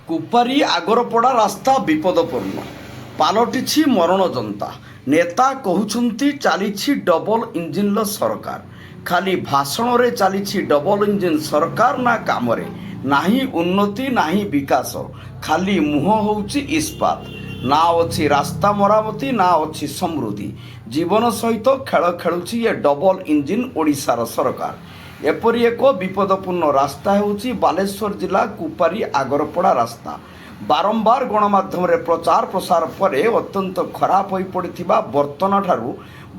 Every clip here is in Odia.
କୁପାରୀ ଆଗରପଡ଼ା ରାସ୍ତା ବିପଦପୂର୍ଣ୍ଣ ପାଲଟିଛି ମରଣଜନ୍ତା। ନେତା କହୁଛନ୍ତି ଚାଲିଛି ଡବଲ ଇଞ୍ଜିନର ସରକାର। ଖାଲି ଭାଷଣରେ ଚାଲିଛି ଡବଲ ଇଞ୍ଜିନ ସରକାର, ନା କାମରେ ନାହିଁ ଉନ୍ନତି ନାହିଁ ବିକାଶ। ଖାଲି ମୁହଁ ହେଉଛି ଇସ୍ପାତ। ନା ଅଛି ରାସ୍ତା ମରାମତି, ନା ଅଛି ସମୃଦ୍ଧି। ଜୀବନ ସହିତ ଖେଳ ଖେଳୁଛି ଏ ଡବଲ ଇଞ୍ଜିନ ଓଡ଼ିଶାର ସରକାର। ଏପରି ଏକ ବିପଦପୂର୍ଣ୍ଣ ରାସ୍ତା ହେଉଛି ବାଲେଶ୍ୱର ଜିଲ୍ଲା କୁପାରୀ ଆଗରପଡ଼ା ରାସ୍ତା। ବାରମ୍ବାର ଗଣମାଧ୍ୟମରେ ପ୍ରଚାର ପ୍ରସାର ପରେ ଅତ୍ୟନ୍ତ ଖରାପ ହୋଇପଡ଼ିଥିବା ବର୍ତ୍ତମାନଠାରୁ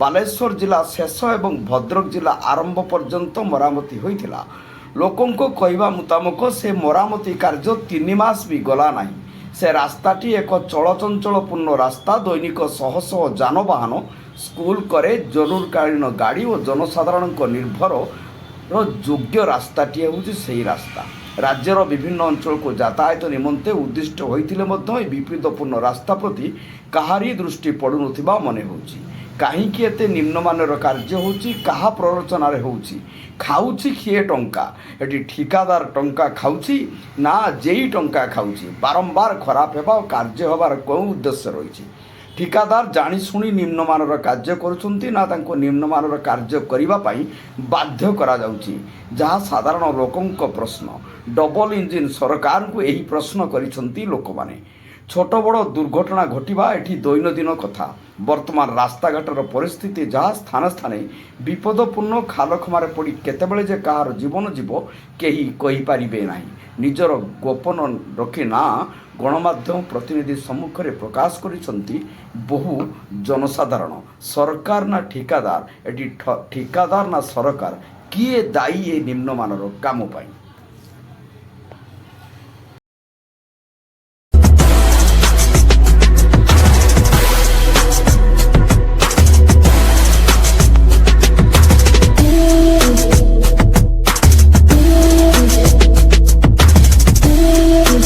ବାଲେଶ୍ୱର ଜିଲ୍ଲା ଶେଷ ଏବଂ ଭଦ୍ରକ ଜିଲ୍ଲା ଆରମ୍ଭ ପର୍ଯ୍ୟନ୍ତ ମରାମତି ହୋଇଥିଲା। ଲୋକଙ୍କ କହିବା ମୁତାବକ ସେ ମରାମତି କାର୍ଯ୍ୟ 3 ମାସ ବି ଗଲା ନାହିଁ। ସେ ରାସ୍ତାଟି ଏକ ଚଳଚଞ୍ଚଳପୂର୍ଣ୍ଣ ରାସ୍ତା। ଦୈନିକ ଶହ ଶହ ଯାନବାହନ, ସ୍କୁଲ, କଲେଜ, ଜରୁରୀକାଳୀନ ଗାଡ଼ି ଓ ଜନସାଧାରଣଙ୍କ ନିର୍ଭର ଯୋଗ୍ୟ ରାସ୍ତାଟିଏ ହେଉଛି ସେହି ରାସ୍ତା। ରାଜ୍ୟର ବିଭିନ୍ନ ଅଞ୍ଚଳକୁ ଯାତାୟାତ ନିମନ୍ତେ ଉଦ୍ଦିଷ୍ଟ ହୋଇଥିଲେ ମଧ୍ୟ ଏହି ବିପଦପୂର୍ଣ୍ଣ ରାସ୍ତା ପ୍ରତି କାହାରି ଦୃଷ୍ଟି ପଡ଼ୁନଥିବା ମନେ ହେଉଛି। କାହିଁକି ଏତେ ନିମ୍ନମାନର କାର୍ଯ୍ୟ ହେଉଛି? କାହା ପ୍ରରୋଚନାରେ ହେଉଛି? ଖାଉଛି କିଏ ଟଙ୍କା? ଏଠି ଠିକାଦାର ଟଙ୍କା ଖାଉଛି ନା ଜେଇ ଟଙ୍କା ଖାଉଛି? ବାରମ୍ବାର ଖରାପ ହେବା ଓ କାର୍ଯ୍ୟ ହେବାର କେଉଁ ଉଦ୍ଦେଶ୍ୟ ରହିଛି? ଠିକାଦାର ଜାଣିଶୁଣି ନିମ୍ନମାନର କାର୍ଯ୍ୟ କରୁଛନ୍ତି ନା ତାଙ୍କୁ ନିମ୍ନମାନର କାର୍ଯ୍ୟ କରିବା ପାଇଁ ବାଧ୍ୟ କରାଯାଉଛି? ଯାହା ସାଧାରଣ ଲୋକଙ୍କ ପ୍ରଶ୍ନ। ଡବଲ ଇଞ୍ଜିନ ସରକାରଙ୍କୁ ଏହି ପ୍ରଶ୍ନ କରିଛନ୍ତି ଲୋକମାନେ। ଛୋଟ ବଡ଼ ଦୁର୍ଘଟଣା ଘଟିବା ଏଠି ଦୈନନ୍ଦିନ କଥା। ବର୍ତ୍ତମାନ ରାସ୍ତାଘାଟର ପରିସ୍ଥିତି ଯାହା, ସ୍ଥାନେ ସ୍ଥାନେ ବିପଦପୂର୍ଣ୍ଣ। ଖାଲଖମାରେ ପଡ଼ି କେତେବେଳେ ଯେ କାହାର ଜୀବନ ଯିବ କେହି କହିପାରିବେ ନାହିଁ। ନିଜର ଗୋପନ ରଖି ନା ଗଣମାଧ୍ୟମ ପ୍ରତିନିଧି ସମ୍ମୁଖରେ ପ୍ରକାଶ କରିଛନ୍ତି ବହୁ ଜନସାଧାରଣ। ସରକାର ନା ଠିକାଦାର? ଏଠି ଠିକାଦାର ନା ସରକାର? କିଏ ଦାୟୀ ଏ ନିମ୍ନମାନର କାମ ପାଇଁ?